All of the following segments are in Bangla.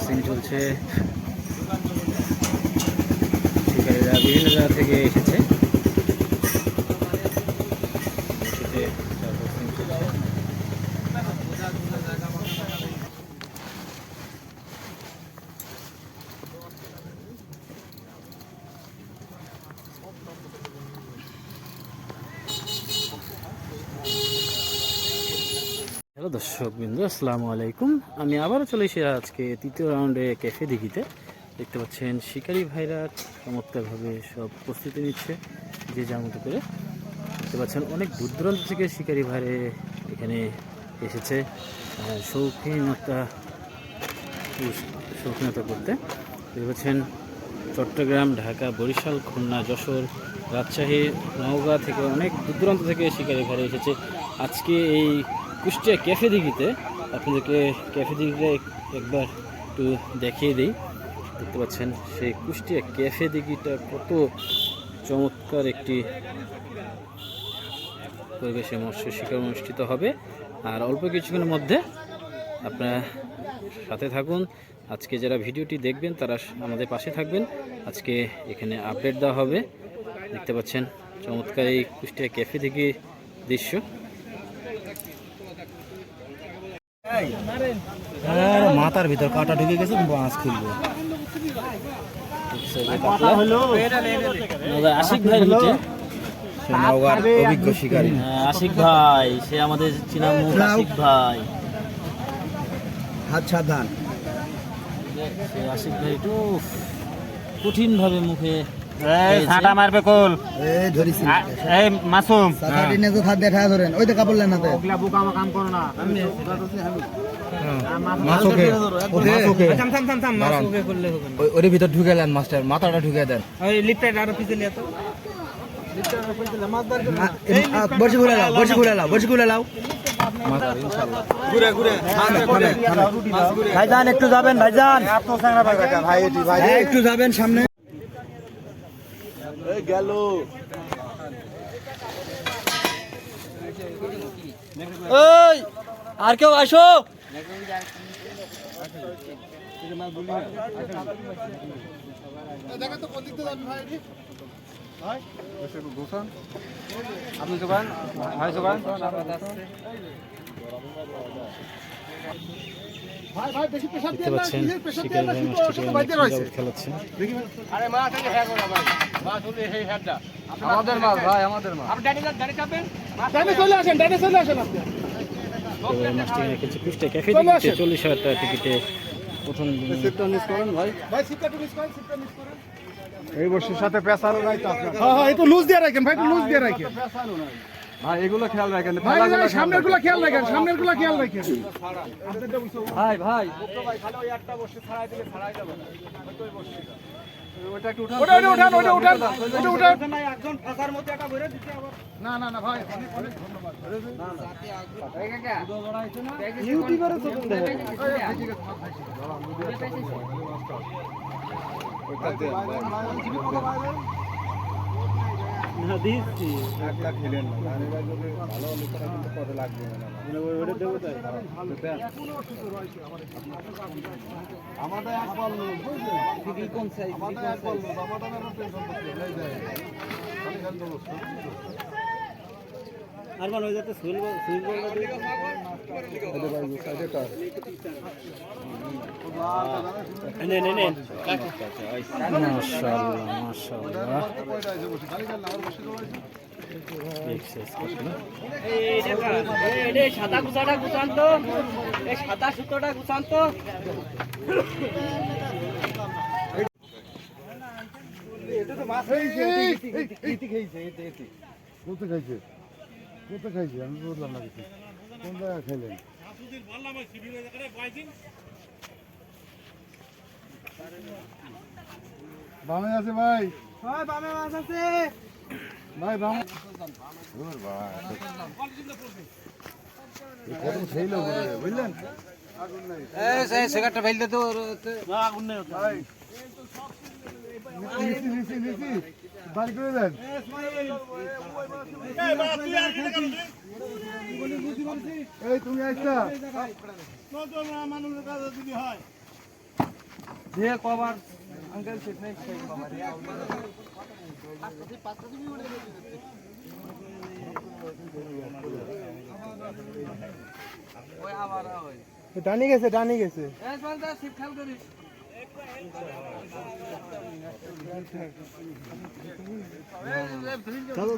সিন চলছে, শিকারীরা বিভিন্ন জায়গা থেকে এসেছে। হ্যালো দর্শকবৃন্দ, আসসালামু আলাইকুম। আমি আবারও চলে এসে আজকে তৃতীয় রাউন্ডে ক্যাফে দিঘিতে। দেখতে পাচ্ছেন শিকারী ভাইরা চমৎকারভাবে সব প্রস্তুতি নিচ্ছে যে যার মতো করে। দেখতে পাচ্ছেন অনেক দূর দূরান্ত থেকে শিকারী ভাইরে এখানে এসেছে শৌখিনতা করতে। দেখতে পাচ্ছেন চট্টগ্রাম, ঢাকা, বরিশাল, খুলনা, যশোর, রাজশাহী, নওগাঁ থেকে অনেক দূর দূরান্ত থেকে শিকারী ভাইরা এসেছে আজকে এই কুষ্টিয়া ক্যাফে দিঘিতে। আপনাদেরকে ক্যাফে দিঘিতে একবার একটু দেখিয়ে দিই। দেখতে পাচ্ছেন সেই কুষ্টিয়া ক্যাফে দিঘিটা কত চমৎকার একটি পরিবেশে মৎস্য শিকার অনুষ্ঠিত হবে। আর অল্প কিছুক্ষণের মধ্যে আপনারা সাথে থাকুন। আজকে যারা ভিডিওটি দেখবেন তারা আমাদের পাশে থাকবেন। আজকে এখানে আপডেট দেওয়া হবে। দেখতে পাচ্ছেন চমৎকার এই কুষ্টিয়া ক্যাফে দিঘির দৃশ্য। মাথার ভিতর কাটা ঢুকে গেছে, মাছ খুলবে। আশিক ভাই অভিজ্ঞ শিকারী আশিক ভাই, সে আমাদের চিনামুখ আশিক ভাই। হাত সাবধান। সে আশিক ভাই একটু কঠিন ভাবে মুখে ছাটা মারবে কোল। এই ধরিস এই মাসুম সাতাটি নেজো হাত দেখা ধরেন, ওই তো কাপড় লেন হাতে। ওগলা বুকা কাম করো না। মাছকে ওকে থাম থাম থাম থাম, মাছ ওকে করলে হবে না। ওর ভিতর ঢুকে দেন মাস্টার, মাথাটা ঢুকে দেন। ওই লিফটে আরো পিছে লিয়া তো। লিফটে আরো পিছে লা, মাছ ধর। বর্ষি খুলে লাও, বর্ষি খুলে লাও, বর্ষি খুলে লাও। ঘুরে ঘুরে ভাইজান একটু যাবেন, ভাইজান এত সাংরা ভাই এটি ভাই একটু যাবেন সামনে। এই গেল ওই আর কেউ আসো। আপনি দোকান ভাই দোকান দেখতে পাচ্ছেন শিকারী ভাই মাছটিকে খেলাচ্ছে। আরে মাছ আছে হ্যাঁ গো ভাই, মাছ হলে এই হেডটা আমাদের মাছ ভাই, আমাদের মাছ। আপনি ডানে চাপেন, ডানে চলে আসেন, ডানে চলে আসেন আপনি। মাছটি খেলছে কুষ্টিয়া ক্যাফে দিঘিতে। 40,000 টাকা টিকিটে প্রথম সিটটা মিস করেন ভাই। ভাই সিটটা মিস করেন, সিটটা মিস করেন। এই বর্ষের সাথে পেছানো নাই তো আপনার। হ্যাঁ হ্যাঁ, একটু লুজ দিয়ে রাখেন ভাই, একটু লুজ দিয়ে রাখেন ভাই, এগুলো খেয়াল রাখেন ভাই। সামনেরগুলো খেয়াল রাখেন, সামনেরগুলো খেয়াল রাখেন ভাই। ভাই ভাই খালি ওই একটা বসে ছাড়াই দিলে ছাড়াই যাবে না। ওই বসে ওটা একটু উঠান, ওটা উঠান, ওটা উঠান, ওটা উঠান। একজন ফাঁসার মধ্যে একটা ভরে দিতে আবার। না না না ভাই, অনেক অনেক ধন্যবাদ। না না এই কাকা ইউটিউবারে তো তুমি দেখো। না দিচ্ছি 1 লাখ খেলেন না, আমি ভাই যদি ভালো লোকরা কিন্তু কত লাগবে না, ওটা দেবো তাই। আমাদের এক বল বুঝলি কোন সাইজ, আমাদের এক বল আমাদের টেনশন করতে নাই যায় খালি খেল দেবো আর মান হয়ে যাতে সুইল বল এটা ভাই সাইডে কার নে নে নে মাশাআল্লাহ মাশাআল্লাহ। এই সাদা গুছাটা গুছান তো, এই সাদা সুতোটা গুছান তো। এটা তো মাছ হইছে, এটি খাইছে, এটি কোথায় খাইছে, কোথায় খাইছে আমি বুঝলাম না কিছু। কোন জায়গায় খাইলেন? বামে আছে ভাই, ভাই বামে মাছ আছে ভাই বামে। ওর ভাই এই কত খেইলো বুঝলেন? আগুন নাই, এই সিগারেটটা ফেলতে তো আগুন নেই ভাই নিচি নিচি নিচি বাড়ি করে দেন। এই তুমি আইসা যে কভার আঙ্কেল ঠিক নেই সেই কভার ওই আবার ওই ডানি গেছে এই বন্ধা শিব খেল করিস চলো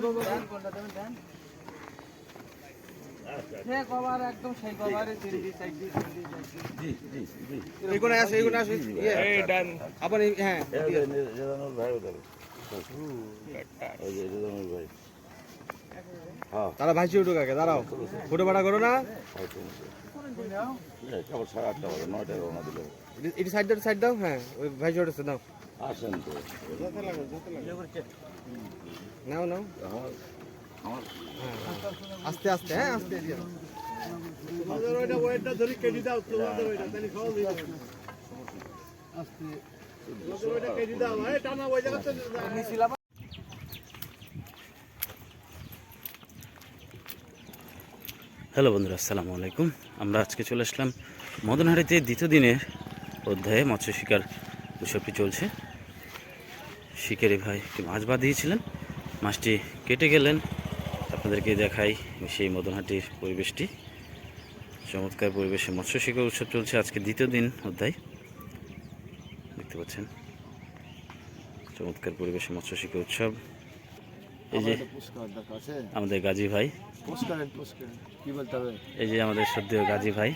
যে কভার একদম সেই কভারে তিনটি সাইড দিয়ে এইগুলো আসে এই ডান আবার হ্যাঁ তারা ভাইসি উঠুক আগে দাঁড়াও ফটো ভাড়া করো না এটি সাইড দাও হ্যাঁ ওই ভাইসি উঠেছে দাও নাও আস্তে আস্তে হ্যাঁ আস্তে হ্যালো বন্ধুরা, আসসালামু আলাইকুম। আমরা আজকে চলে আসলাম মদনহাটিতে দ্বিতীয় দিনের অধ্যায়ে মৎস্য শিকার উৎসবটি চলছে। শিকারি ভাই একটি মাছ বাঁধিয়েছিলেন, মাছটি কেটে গেলেন। আপনাদেরকে দেখাই সেই মদনহাটির পরিবেশটি। চমৎকার পরিবেশে মৎস্য শিকার উৎসব চলছে, আজকে দ্বিতীয় দিন অধ্যায়। দেখতে পাচ্ছেন চমৎকার পরিবেশে মৎস্য শিকার উৎসব। এই যে আমাদের গাজী ভাই, কি বলতে হবে, এই যে আমাদের সদ্য গাজী ভাই।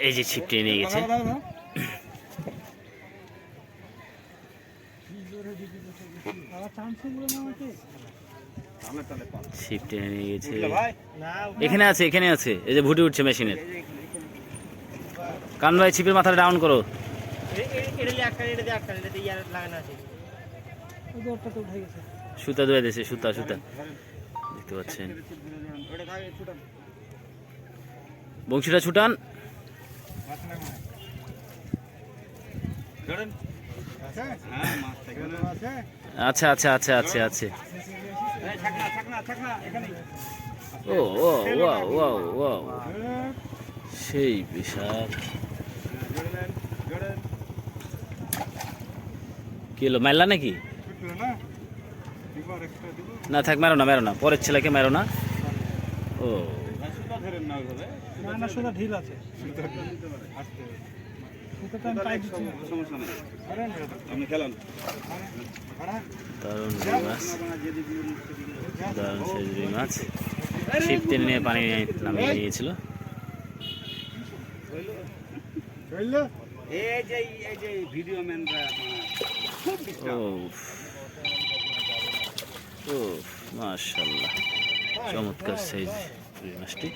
এই যে ছিপটি নিয়ে গেছে, ছিপটি নিয়ে গেছে। এখানে আছে এই যে ভুটি উঠছে মেশিনের। কান ভাই ছিপের মাথাটা ডাউন করো। সুতা ধরে দিয়েছে, সুতা দেখতে পাচ্ছেন। বংশীটা ছুটান। আচ্ছা আছে। ও সেই বিশাল কিলো মারলা নাকি? না থাক, মেরো না, পরের ছেলেকে মেরো না। ও ঢিল আছে দারুণ রুই মাছ, দারুণ সেই রুই মাছ। ছিপ টেনে নিয়ে পানি নামিয়ে নিয়েছিল। ও মাশাআল্লাহ, চমৎকার সাইজ রুই মাছটি।